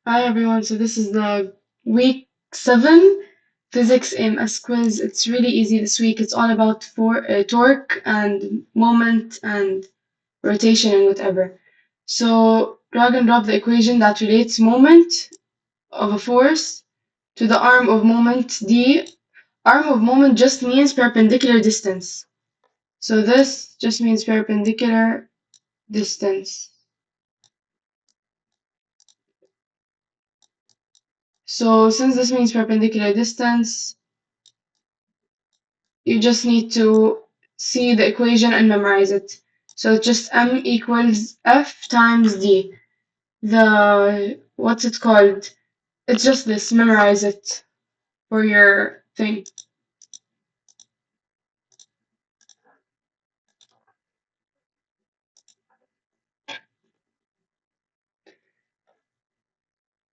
Hi everyone, so this is the week 7 physics AMS quiz. It's really easy this week. It's all about torque and moment and rotation and whatever. So drag and drop the equation that relates moment of a force to the arm of moment D. Arm of moment just means perpendicular distance. So this just means perpendicular distance. So since this means perpendicular distance, you just need to see the equation and memorize it. So it's just m equals f times d. What's it called? It's just this, memorize it for your thing.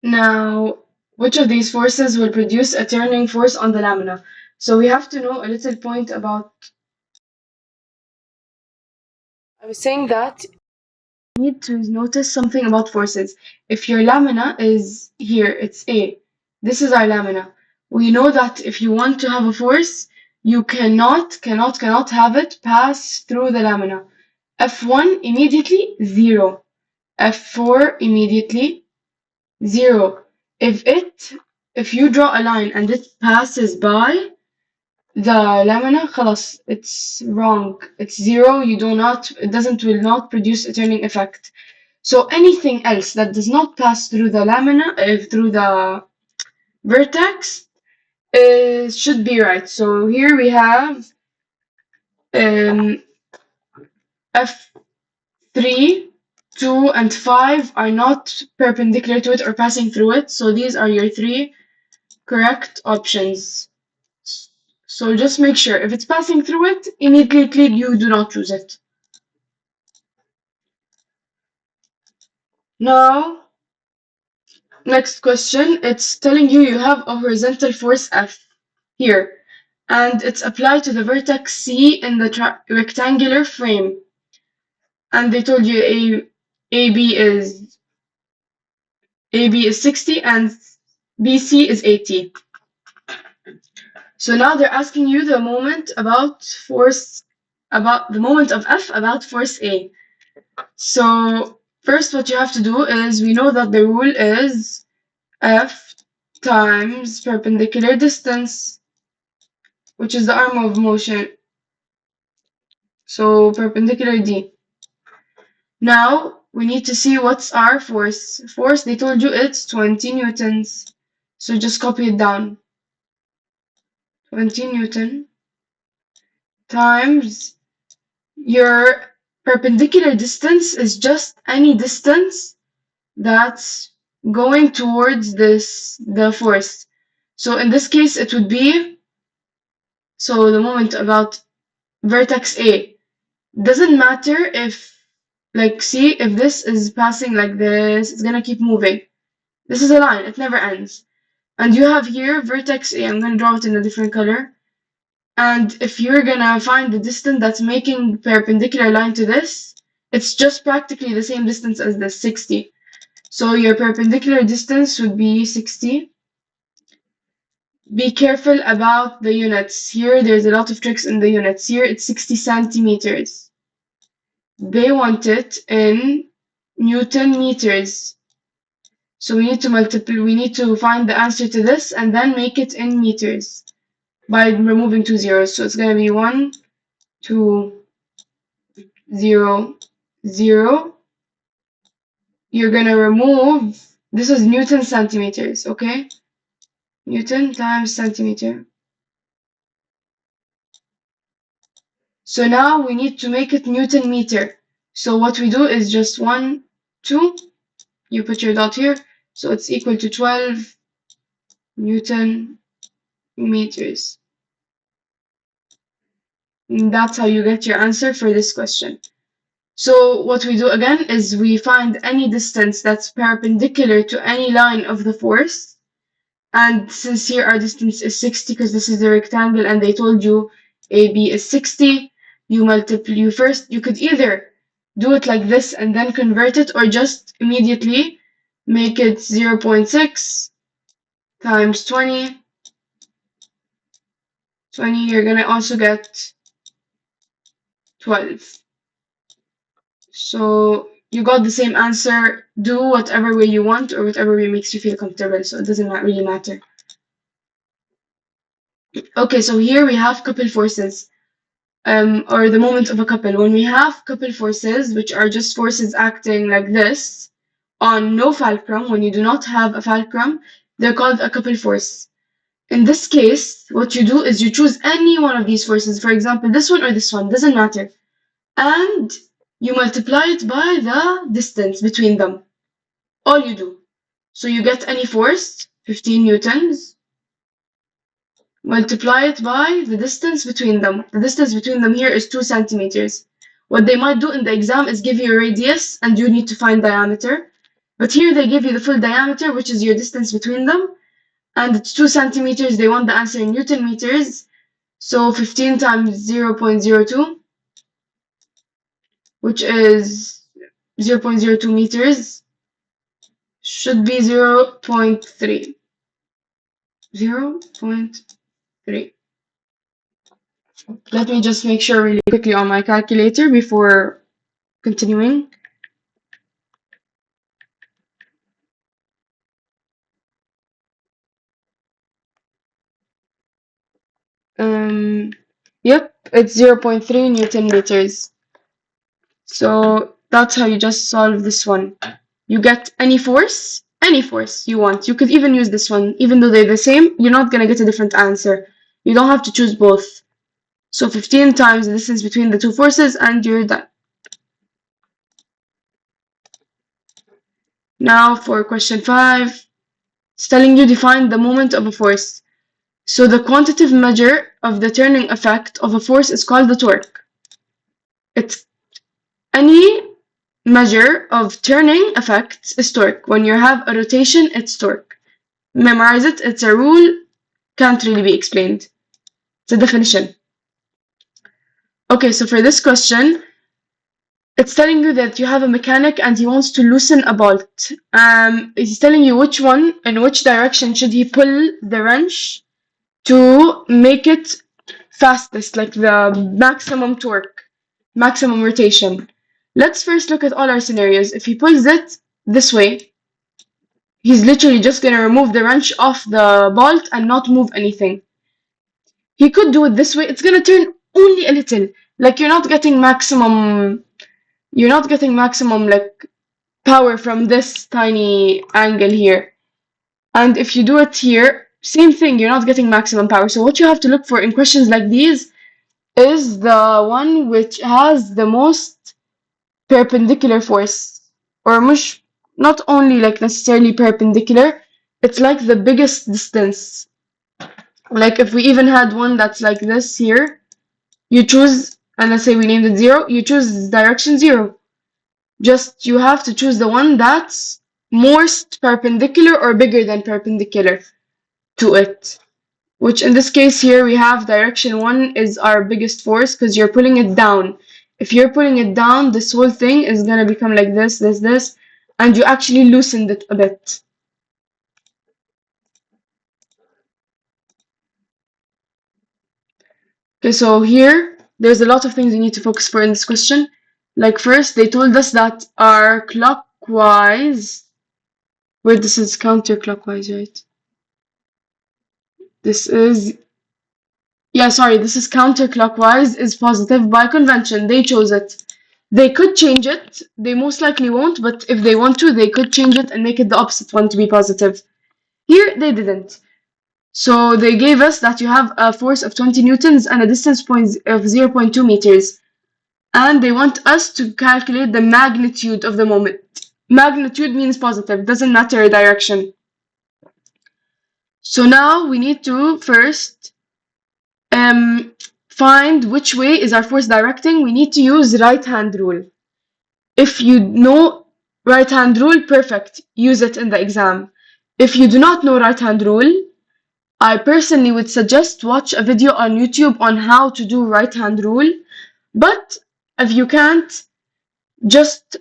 Now, which of these forces will produce a turning force on the lamina? So we have to know a little point about. I was saying that you need to notice something about forces. If your lamina is here, it's A. This is our lamina. We know that if you want to have a force, you cannot have it pass through the lamina. F1 immediately 0. F4 immediately 0. If you draw a line and it passes by the lamina, خلاص, it's wrong. It's 0. Will not produce a turning effect. So anything else that does not pass through the lamina, through the vertex, should be right. So here we have F3, 2, and 5 are not perpendicular to it or passing through it. So these are your 3 correct options. So just make sure if it's passing through it, immediately you do not choose it. Now, next question, it's telling you have a horizontal force F here, and it's applied to the vertex C in the rectangular frame. And they told you AB is 60 and BC is 80. So now they're asking you the moment of F about force A. So first what you have to do is, we know that the rule is F times perpendicular distance, which is the arm of motion. So perpendicular D. Now we need to see what's our force. Force, they told you it's 20 newtons. So just copy it down. 20 Newton times your perpendicular distance is just any distance that's going towards the force. So in this case, it would be, so the moment about vertex A. Doesn't matter if, like, see, if this is passing like this, it's gonna keep moving. This is a line, it never ends. And you have here vertex A, I'm gonna draw it in a different color. And if you're gonna find the distance that's making perpendicular line to this, it's just practically the same distance as the 60. So your perpendicular distance would be 60. Be careful about the units. Here, there's a lot of tricks in the units. Here, it's 60 centimeters. They want it in Newton meters. So we need to find the answer to this and then make it in meters by removing 2 zeros. So it's gonna be 1, 2, 0, 0. You're gonna remove, this is Newton centimeters, okay? Newton times centimeter. So now we need to make it Newton meter. So what we do is just 1, 2, you put your dot here, so it's equal to 12 Newton meters. And that's how you get your answer for this question. So what we do again is we find any distance that's perpendicular to any line of the force. And since here our distance is 60 because this is the rectangle and they told you AB is 60, you could either do it like this and then convert it, or just immediately make it 0.6 times 20. 20, you're gonna also get 12. So you got the same answer. Do whatever way you want or whatever way makes you feel comfortable. So it doesn't really matter. Okay, so here we have couple forces, or the moment of a couple. When we have couple forces, which are just forces acting like this on no fulcrum, when you do not have a fulcrum, they're called a couple force. In this case, what you do is you choose any one of these forces. For example, this one or this one, doesn't matter. And you multiply it by the distance between them. All you do. So you get any force, 15 newtons, multiply it by the distance between them. The distance between them here is 2 centimeters. What they might do in the exam is give you a radius and you need to find diameter. But here they give you the full diameter, which is your distance between them. And it's 2 centimeters. They want the answer in Newton meters. So 15 times 0.02, which is 0.02 meters, should be 0.3. 0.3. Let me just make sure really quickly on my calculator before continuing. Yep, it's 0.3 Newton meters. So that's how you just solve this one. You get any force you want. You could even use this one. Even though they're the same, you're not going to get a different answer. You don't have to choose both. So 15 times the distance between the two forces and you're done. Now for question 5, it's telling you define the moment of a force. So the quantitative measure of the turning effect of a force is called the torque. It's any measure of turning effects is torque. When you have a rotation, it's torque. Memorize it. It's a rule. Can't really be explained. It's a definition. Okay, so for this question, it's telling you that you have a mechanic and he wants to loosen a bolt. It's telling you which one, in which direction should he pull the wrench to make it fastest, like the maximum torque, maximum rotation. Let's first look at all our scenarios. If he pulls it this way, he's literally just going to remove the wrench off the bolt and not move anything. He could do it this way. It's going to turn only a little. Like you're not getting maximum like power from this tiny angle here. And if you do it here, same thing, you're not getting maximum power. So what you have to look for in questions like these is the one which has the most perpendicular force, or not only like necessarily perpendicular, it's like the biggest distance. Like if we even had one that's like this here, you choose, and let's say we named it 0, you choose direction 0. Just you have to choose the one that's most perpendicular or bigger than perpendicular to it. Which in this case here we have direction 1 is our biggest force because you're pulling it down. If you're pulling it down, this whole thing is going to become like this, and you actually loosened it a bit. Okay, so here, there's a lot of things you need to focus for in this question. Like first, they told us that our clockwise, where this is counterclockwise, right? This is counterclockwise is positive by convention. They chose it. They could change it. They most likely won't, but if they want to, they could change it and make it the opposite one to be positive. Here, they didn't. So they gave us that you have a force of 20 newtons and a distance point of 0.2 meters. And they want us to calculate the magnitude of the moment. Magnitude means positive, doesn't matter direction. So now we need to first find which way is our force directing. We need to use right-hand rule. If you know right-hand rule, perfect. Use it in the exam. If you do not know right-hand rule, I personally would suggest watch a video on YouTube on how to do right-hand rule. But if you can't, just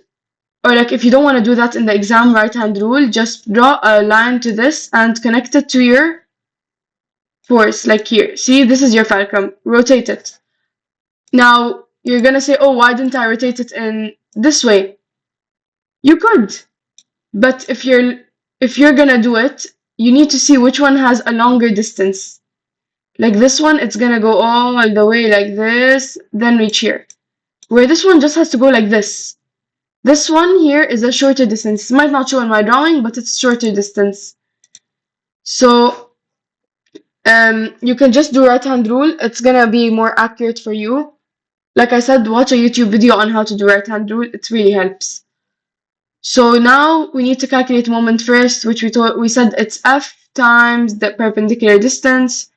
or like if you don't want to do that in the exam right hand rule, just draw a line to this and connect it to your force, like here. See, this is your fulcrum. Rotate it. Now you're gonna say, oh, why didn't I rotate it in this way? You could, but if you're gonna do it, you need to see which one has a longer distance. Like this one, it's gonna go all the way like this, then reach here. Where this one just has to go like this. This one here is a shorter distance. It might not show in my drawing, but it's shorter distance. So you can just do right hand rule. It's gonna be more accurate for you. Like I said, watch a YouTube video on how to do right hand rule. It really helps. So now we need to calculate moment first, which we said it's F times the perpendicular distance.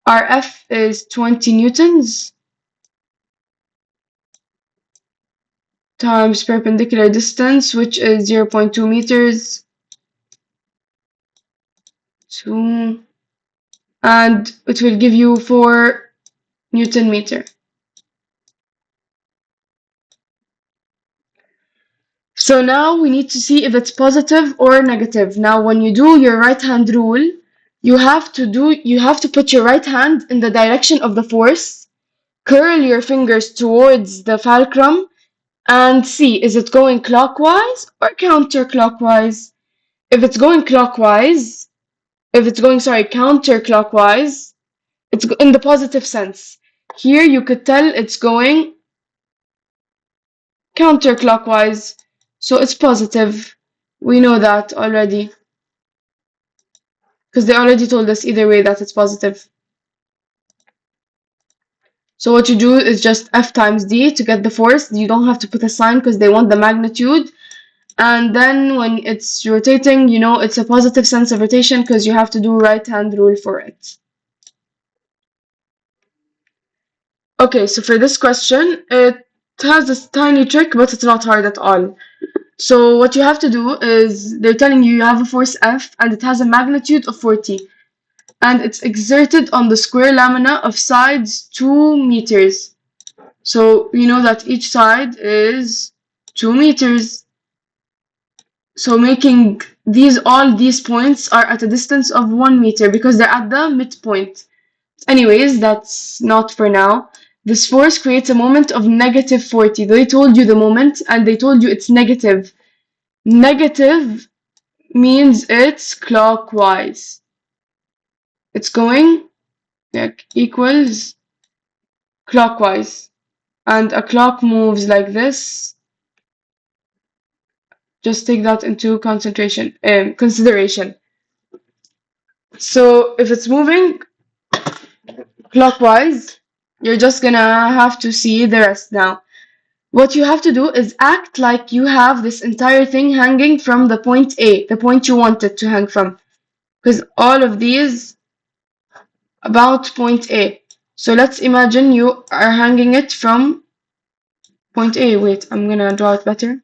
Our F is 20 newtons times perpendicular distance, which is 0.2 meters. And it will give you 4 Newton meter. So now we need to see if it's positive or negative. Now when you do your right hand rule, you have to put your right hand in the direction of the force, curl your fingers towards the fulcrum, and see, is it going clockwise or counterclockwise? If it's going counterclockwise, it's in the positive sense. Here you could tell it's going counterclockwise, so it's positive. We know that already, because they already told us either way that it's positive. So what you do is just F times D to get the force. You don't have to put a sign because they want the magnitude. And then when it's rotating, you know it's a positive sense of rotation because you have to do right hand rule for it. Okay, so for this question, it has this tiny trick, but it's not hard at all. So what you have to do is they're telling you have a force F and it has a magnitude of 40. And it's exerted on the square lamina of sides 2 meters. So you know that each side is 2 meters. So making all these points are at a distance of 1 meter because they're at the midpoint. Anyways, that's not for now. This force creates a moment of negative 40. They told you the moment and they told you it's negative. Negative means it's clockwise. It's going like equals clockwise. And a clock moves like this. Just take that into consideration. So if it's moving clockwise, you're just gonna have to see the rest now. What you have to do is act like you have this entire thing hanging from the point A, the point you want it to hang from. Because all of these about point A. So let's imagine you are hanging it from point A. Wait, I'm gonna draw it better.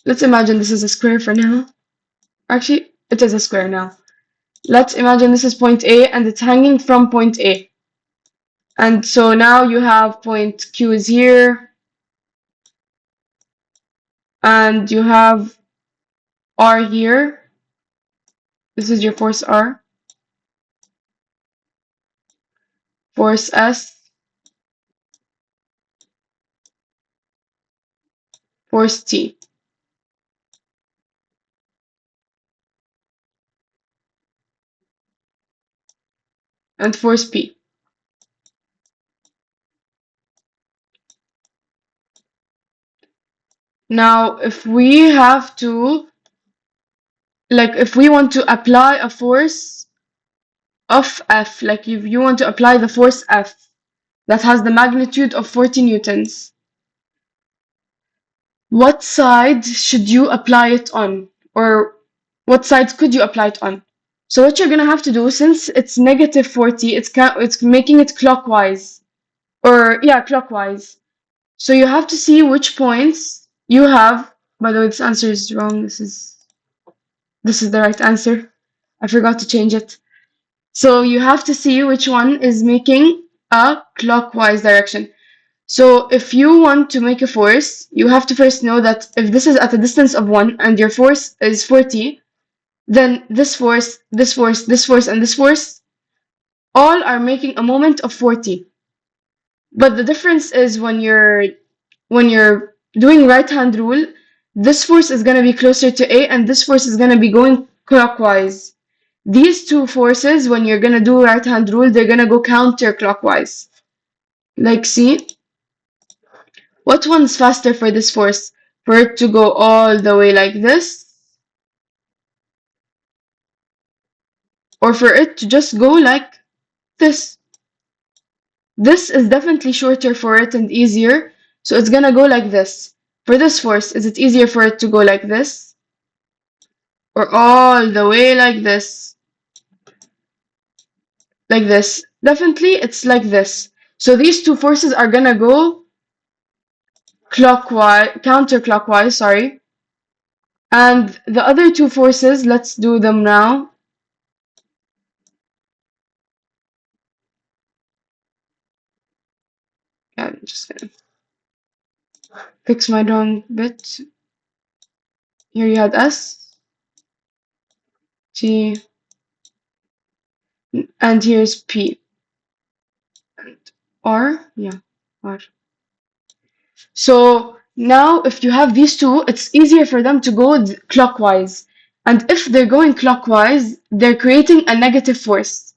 Let's imagine this is a square for now. Actually, it is a square now. Let's imagine this is point A and it's hanging from point A. And so now you have point Q is here. And you have R here. This is your force R. Force S. Force T. And force P. Now, if we have to, if we want to apply a force of F, like if you want to apply the force F that has the magnitude of 40 newtons, what side should you apply it on? Or what sides could you apply it on? So what you're gonna have to do, since it's negative 40, it's making it clockwise. Or, yeah, clockwise. So you have to see which points you have. By the way, this answer is wrong. This is This is the right answer. I forgot to change it. So you have to see which one is making a clockwise direction. So if you want to make a force, you have to first know that if this is at a distance of 1 and your force is 40, then this force, this force, this force, and this force all are making a moment of 40. But the difference is when you're doing right hand rule, this force is going to be closer to A and this force is going to be going clockwise. These two forces, when you're going to do right hand rule, they're going to go counterclockwise. Like, see? What one's faster for this force? For it to go all the way like this? Or for it to just go like this? This is definitely shorter for it and easier, so it's gonna go like this. For this force, is it easier for it to go like this? Or all the way like this? Like this. Definitely, it's like this. So these two forces are gonna go counterclockwise, sorry. And the other two forces, let's do them now. Yeah, I'm just gonna fix my wrong bit. Here you had S, T, and here's P. And R, yeah, R. So now if you have these two, it's easier for them to go clockwise. And if they're going clockwise, they're creating a negative force.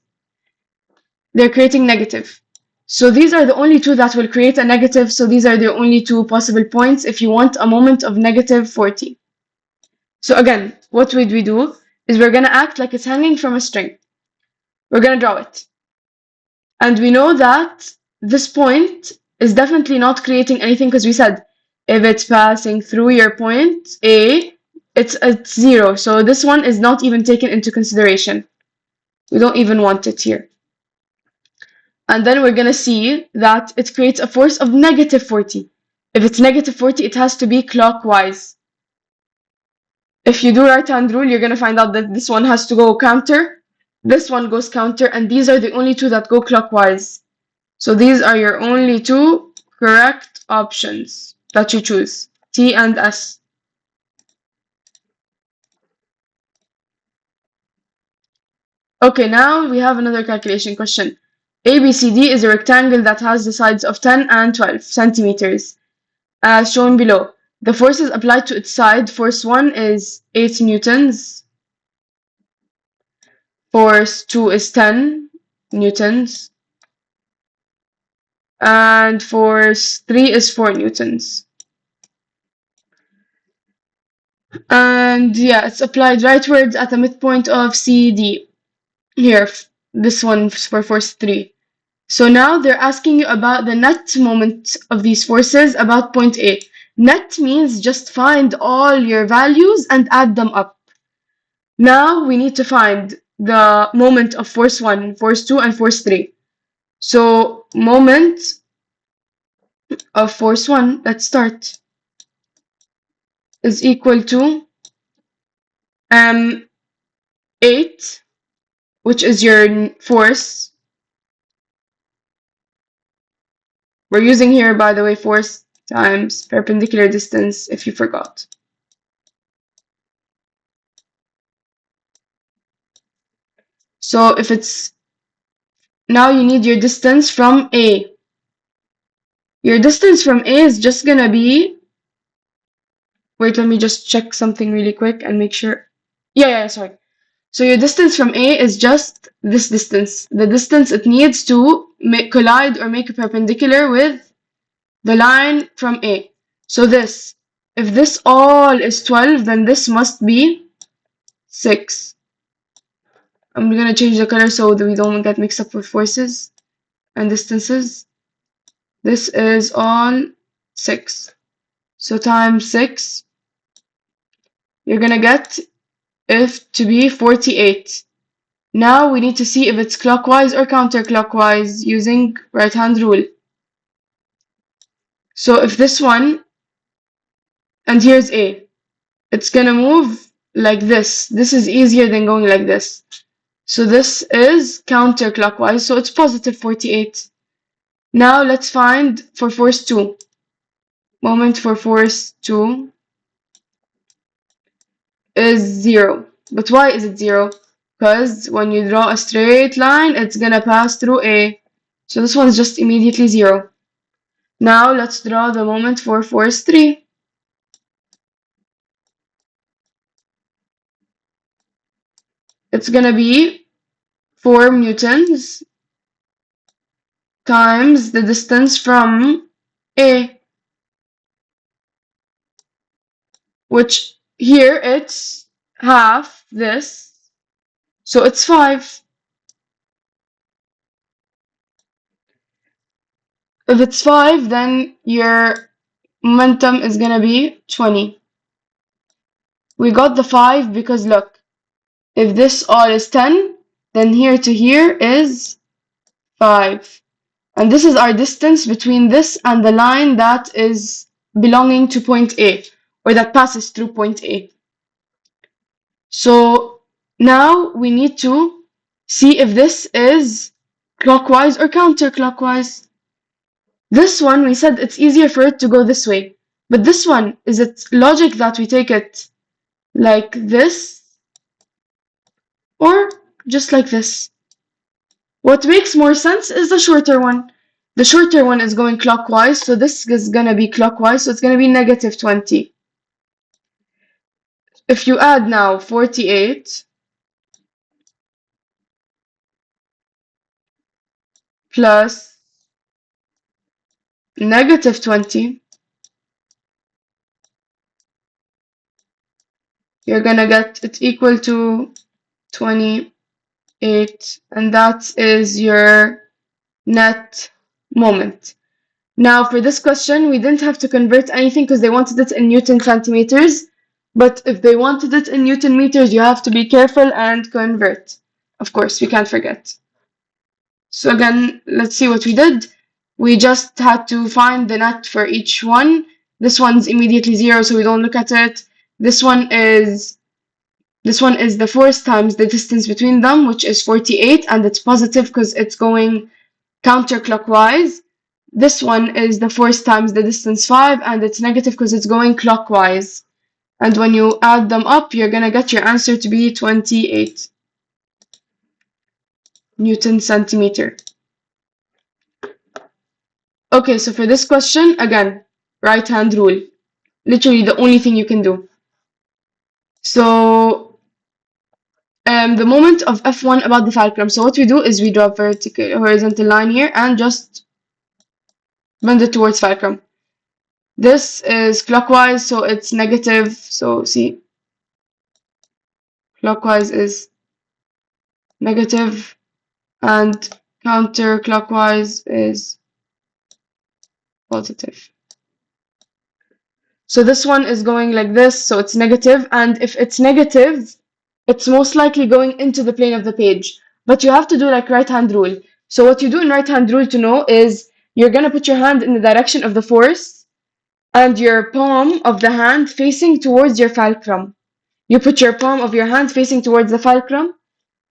They're creating negative. So these are the only two that will create a negative, so these are the only two possible points if you want a moment of negative 40. So again, what would we do is we're going to act like it's hanging from a string. We're going to draw it. And we know that this point is definitely not creating anything because we said if it's passing through your point A, it's at 0. So this one is not even taken into consideration. We don't even want it here. And then we're going to see that it creates a force of negative 40. If it's negative 40, it has to be clockwise. If you do right hand rule, you're going to find out that this one has to go counter, this one goes counter, and these are the only two that go clockwise. So these are your only two correct options that you choose, T and S. Okay, now we have another calculation question. ABCD is a rectangle that has the sides of 10 and 12 centimeters, as shown below. The forces applied to its side, force 1 is 8 newtons, force 2 is 10 newtons, and force 3 is 4 newtons. And yeah, it's applied rightwards at the midpoint of CD. Here, this one for force 3. So now they're asking you about the net moment of these forces about point A. Net means just find all your values and add them up. Now we need to find the moment of force 1, force 2, and force 3. So moment of force 1, let's start, is equal to 8, which is your force. We're using here, by the way, force times perpendicular distance, if you forgot. So if it's, now you need your distance from A. Your distance from A is just gonna be, wait, let me just check something really quick and make sure. Yeah, sorry. So your distance from A is just this distance. The distance it needs to collide or make a perpendicular with the line from A. So this, if this all is 12, then this must be 6. I'm gonna change the color so that we don't get mixed up with forces and distances. This is all 6. So times 6, you're gonna get it to be 48. Now we need to see if it's clockwise or counterclockwise using right hand rule. So if this one, and here's A, it's gonna move like this. This is easier than going like this. So this is counterclockwise, so it's positive 48. Now let's find for force 2. Moment for force 2 is 0. But why is it 0? Because when you draw a straight line, it's gonna pass through A. So this one's just immediately 0. Now let's draw the moment for force 3. It's gonna be 4 newtons times the distance from A, which here it's half this, so it's 5. If it's 5, then your momentum is gonna be 20. We got the 5 because look, if this all is 10, then here to here is 5. And this is our distance between this and the line that is belonging to point A, or that passes through point A. So now we need to see if this is clockwise or counterclockwise. This one, we said it's easier for it to go this way. But this one, is it logic that we take it like this or just like this? What makes more sense is the shorter one. The shorter one is going clockwise, so this is gonna be clockwise, so it's gonna be negative 20. If you add now 48 plus negative 20, you're gonna get it equal to 28, and that is your net moment. Now for this question, we didn't have to convert anything because they wanted it in Newton centimeters. But if they wanted it in Newton meters, you have to be careful and convert. Of course, we can't forget. So again, let's see what we did. We just had to find the net for each one. This one's immediately 0, so we don't look at it. This one is the force times the distance between them, which is 48, and it's positive because it's going counterclockwise. This one is the force times the distance 5, and it's negative because it's going clockwise. And when you add them up, you're gonna get your answer to be 28 Newton centimeter. Okay, so for this question, again, right hand rule. Literally the only thing you can do. So the moment of F1 about the fulcrum. So what we do is we draw a horizontal line here and just bend it towards fulcrum. This is clockwise, so it's negative. So see, clockwise is negative and counterclockwise is positive. So this one is going like this, so it's negative, and if it's negative, it's most likely going into the plane of the page. But you have to do like right hand rule. So what you do in right hand rule to know is you're gonna put your hand in the direction of the force and your palm of the hand facing towards your fulcrum. You put your palm of your hand facing towards the fulcrum,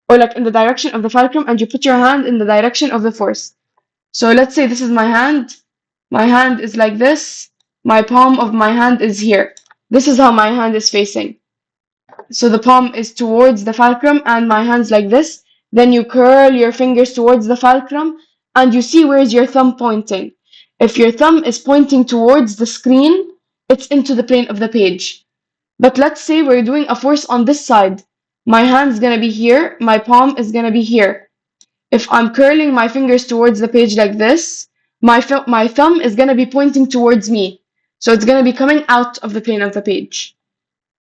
or like in the direction of the fulcrum, and you put your hand in the direction of the force. So let's say this is my hand. My hand is like this. My palm of my hand is here. This is how my hand is facing. So the palm is towards the fulcrum and my hand's like this. Then you curl your fingers towards the fulcrum and you see where's your thumb pointing. If your thumb is pointing towards the screen, it's into the plane of the page. But let's say we're doing a force on this side. My hand's gonna be here, my palm is gonna be here. If I'm curling my fingers towards the page like this, my thumb is gonna be pointing towards me. So it's gonna be coming out of the plane of the page.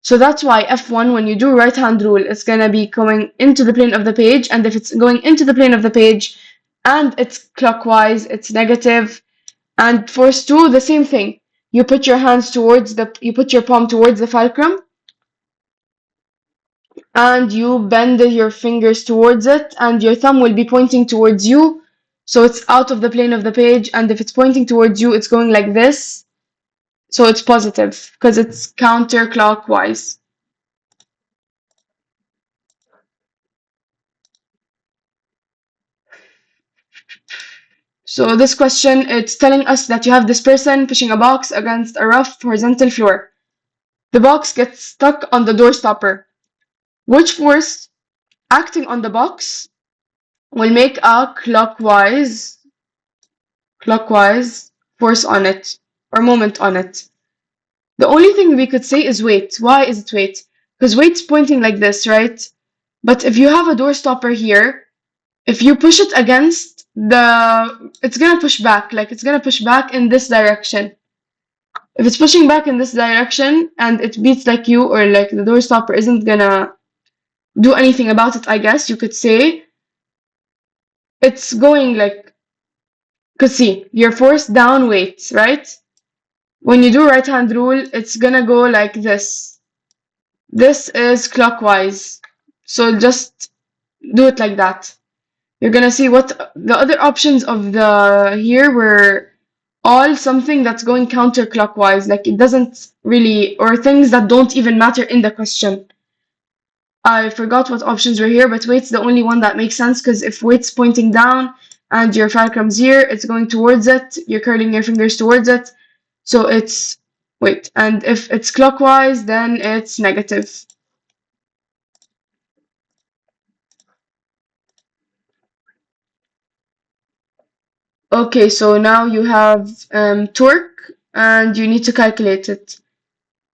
So that's why F1, when you do right hand rule, it's gonna be going into the plane of the page, and if it's going into the plane of the page and it's clockwise, it's negative. And force 2, the same thing. You put your palm towards the fulcrum and you bend your fingers towards it, and your thumb will be pointing towards you. So it's out of the plane of the page, and if it's pointing towards you, it's going like this. So it's positive because it's counterclockwise. So this question, it's telling us that you have this person pushing a box against a rough horizontal floor. The box gets stuck on the door stopper. Which force acting on the box will make a clockwise force on it or moment on it? The only thing we could say is weight. Why is it weight? Because weight's pointing like this, right? But if you have a door stopper here, if you push it against it's gonna push back, like it's gonna push back in this direction. If it's pushing back in this direction and it beats like you, or like the door stopper isn't gonna do anything about it, I guess you could say, it's going like, cause see, you're forced down weight, right? When you do right hand rule, it's gonna go like this. This is clockwise. So just do it like that. You're gonna see what the other options of the here were all something that's going counterclockwise, like it doesn't really, or things that don't even matter in the question. I forgot what options were here, but weight's the only one that makes sense, because if weight's pointing down and your fulcrum's here, it's going towards it, you're curling your fingers towards it, so it's weight. And if it's clockwise, then it's negative. Okay, so now you have torque, and you need to calculate it.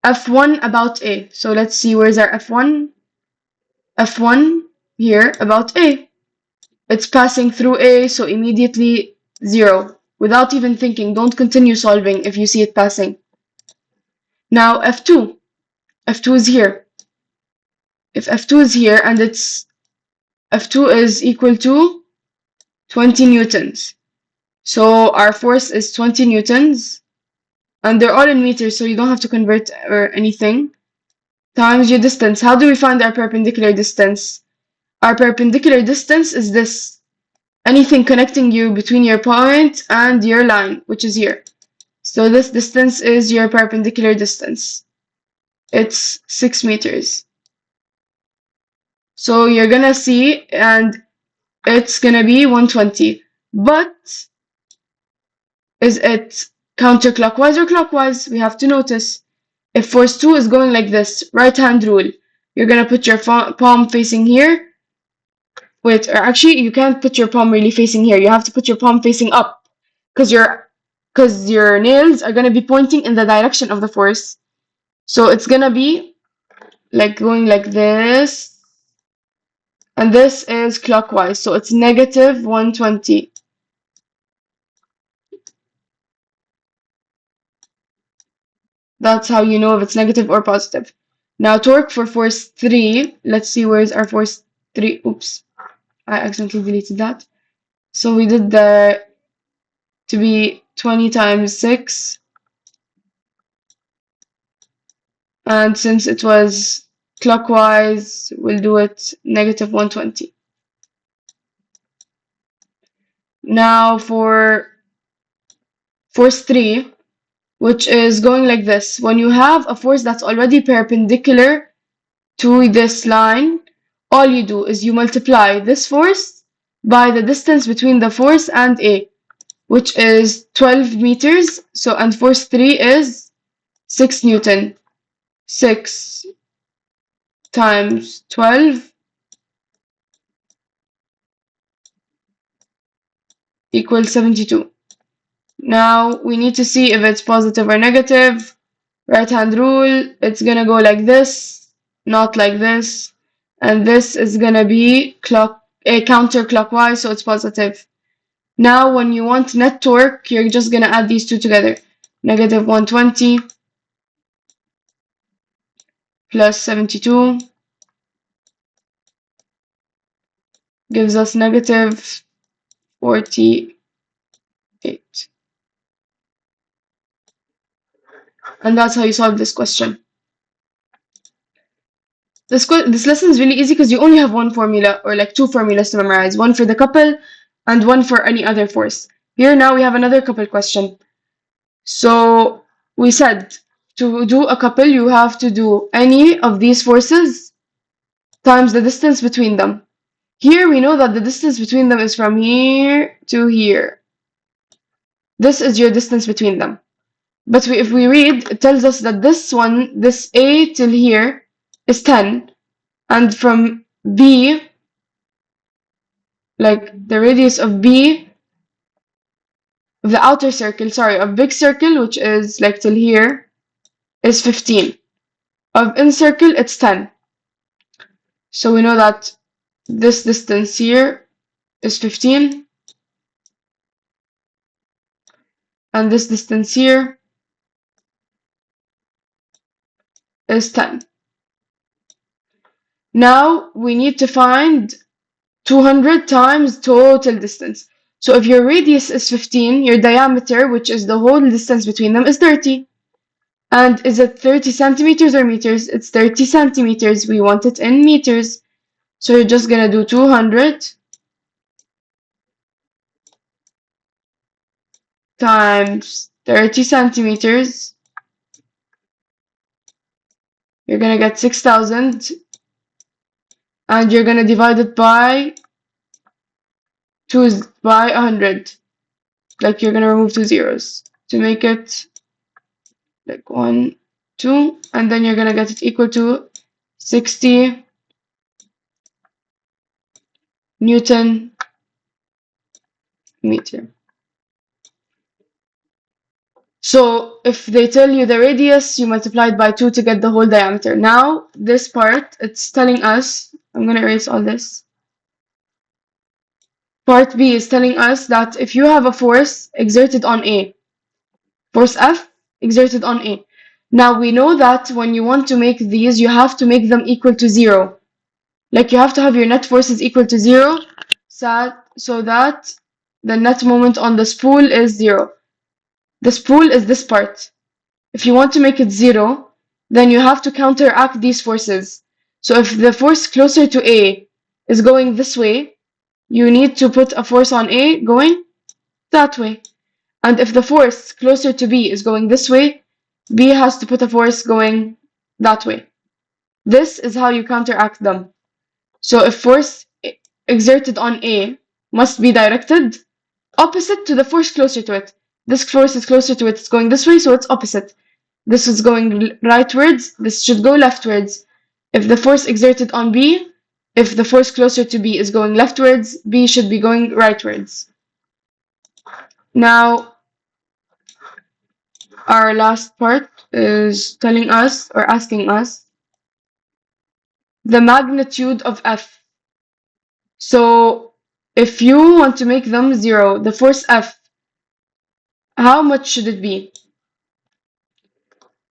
F1 about A. So let's see, where's our F1? F1 here about A. It's passing through A, so immediately 0. Without even thinking, don't continue solving if you see it passing. Now F2. F2 is here. If F2 is here and F2 is equal to 20 newtons. So our force is 20 newtons. And they're all in meters, so you don't have to convert or anything. Times your distance. How do we find our perpendicular distance? Our perpendicular distance is this. Anything connecting you between your point and your line, which is here. So this distance is your perpendicular distance. It's 6 meters. So you're gonna see, and it's gonna be 120. But is it counterclockwise or clockwise? We have to notice. If force 2 is going like this, right hand rule, you're gonna put your palm facing here. Wait, or actually, you can't put your palm really facing here. You have to put your palm facing up, because your nails are gonna be pointing in the direction of the force. So it's gonna be like going like this, and this is clockwise, so it's negative 120. That's how you know if it's negative or positive. Now torque for force 3. Let's see, where's our force 3? Oops, I accidentally deleted that. So we did the to be 20 times 6. And since it was clockwise, we'll do it negative 120. Now for force 3, which is going like this. When you have a force that's already perpendicular to this line, all you do is you multiply this force by the distance between the force and A, which is 12 meters. So, and force 3 is 6 Newton. 6 times 12 equals 72. Now we need to see if it's positive or negative. Right hand rule, it's gonna go like this, not like this. And this is gonna be counterclockwise, so it's positive. Now when you want net torque, you're just gonna add these two together. Negative 120 plus 72 gives us negative 48. And that's how you solve this question. This lesson is really easy because you only have one formula, or like two formulas to memorize, one for the couple and one for any other force. Here now we have another couple question. So we said to do a couple, you have to do any of these forces times the distance between them. Here we know that the distance between them is from here to here. This is your distance between them. But if we read, it tells us that this one, this A till here, is 10. And from B, like the radius of B, of the outer circle, sorry, of big circle, which is like till here, is 15. Of in circle, it's 10. So we know that this distance here is 15. And this distance here is 10. Now we need to find 200 times total distance. So if your radius is 15, your diameter, which is the whole distance between them, is 30. And is it 30 centimeters or meters? It's 30 centimeters. We want it in meters. So you're just going to do 200 times 30 centimeters. You're going to get 6,000. And you're going to divide it by 100. Like you're going to remove 2 zeros to make it like 1, 2. And then you're going to get it equal to 60 Newton meter. So if they tell you the radius, you multiply it by 2 to get the whole diameter. Now, this part, it's telling us, I'm going to erase all this. Part B is telling us that if you have a force exerted on A, force F exerted on A. Now, we know that when you want to make these, you have to make them equal to 0. Like you have to have your net forces equal to 0 so that the net moment on the spool is 0. The spool is this part. If you want to make it 0, then you have to counteract these forces. So if the force closer to A is going this way, you need to put a force on A going that way. And if the force closer to B is going this way, B has to put a force going that way. This is how you counteract them. So if force exerted on A must be directed opposite to the force closer to it. This force is closer to it, it's going this way, so it's opposite. This is going rightwards, this should go leftwards. If the force exerted on B, if the force closer to B is going leftwards, B should be going rightwards. Now, our last part is telling us or asking us the magnitude of F. So, if you want to make them 0, the force F, how much should it be?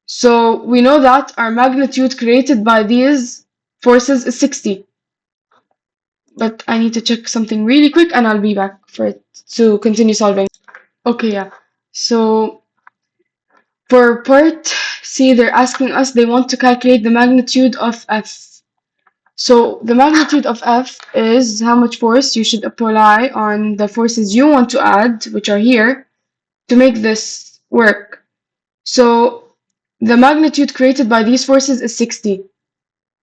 So we know that our magnitude created by these forces is 60. But I need to check something really quick and I'll be back for it to continue solving. Okay, yeah. So for part C, they're asking us, they want to calculate the magnitude of F. So the magnitude of F is how much force you should apply on the forces you want to add, which are here, to make this work. So the magnitude created by these forces is 60.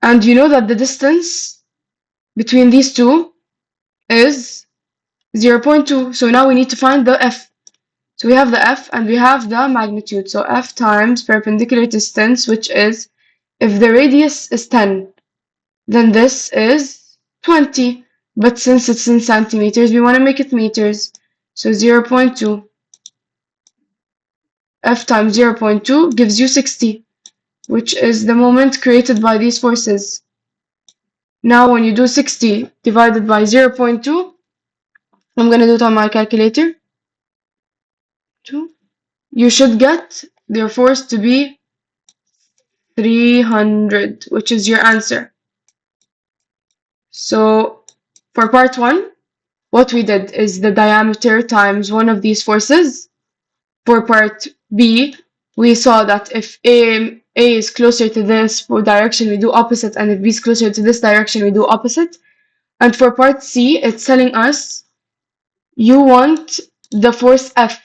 And you know that the distance between these two is 0.2. So now we need to find the F. So we have the F and we have the magnitude. So F times perpendicular distance, which is, if the radius is 10, then this is 20. But since it's in centimeters, we want to make it meters. So 0.2. F times 0.2 gives you 60, which is the moment created by these forces. Now when you do 60 divided by 0.2, I'm going to do it on my calculator. 2. You should get your force to be 300, which is your answer. So for part 1, what we did is the diameter times one of these forces. For part B, we saw that if A is closer to this direction, we do opposite, and if B is closer to this direction, we do opposite. And for part C, it's telling us you want the force F.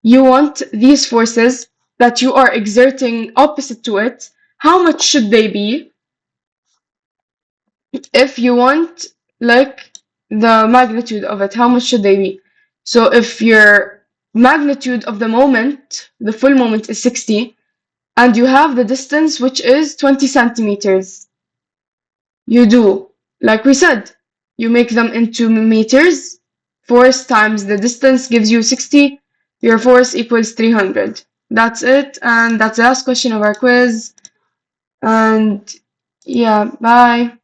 You want these forces that you are exerting opposite to it. How much should they be? If you want like the magnitude of it, how much should they be? So if your magnitude of the moment, the full moment is 60, and you have the distance which is 20 centimeters. You do, like we said, you make them into meters. Force times the distance gives you 60. Your force equals 300. That's it, and that's the last question of our quiz. And yeah, bye.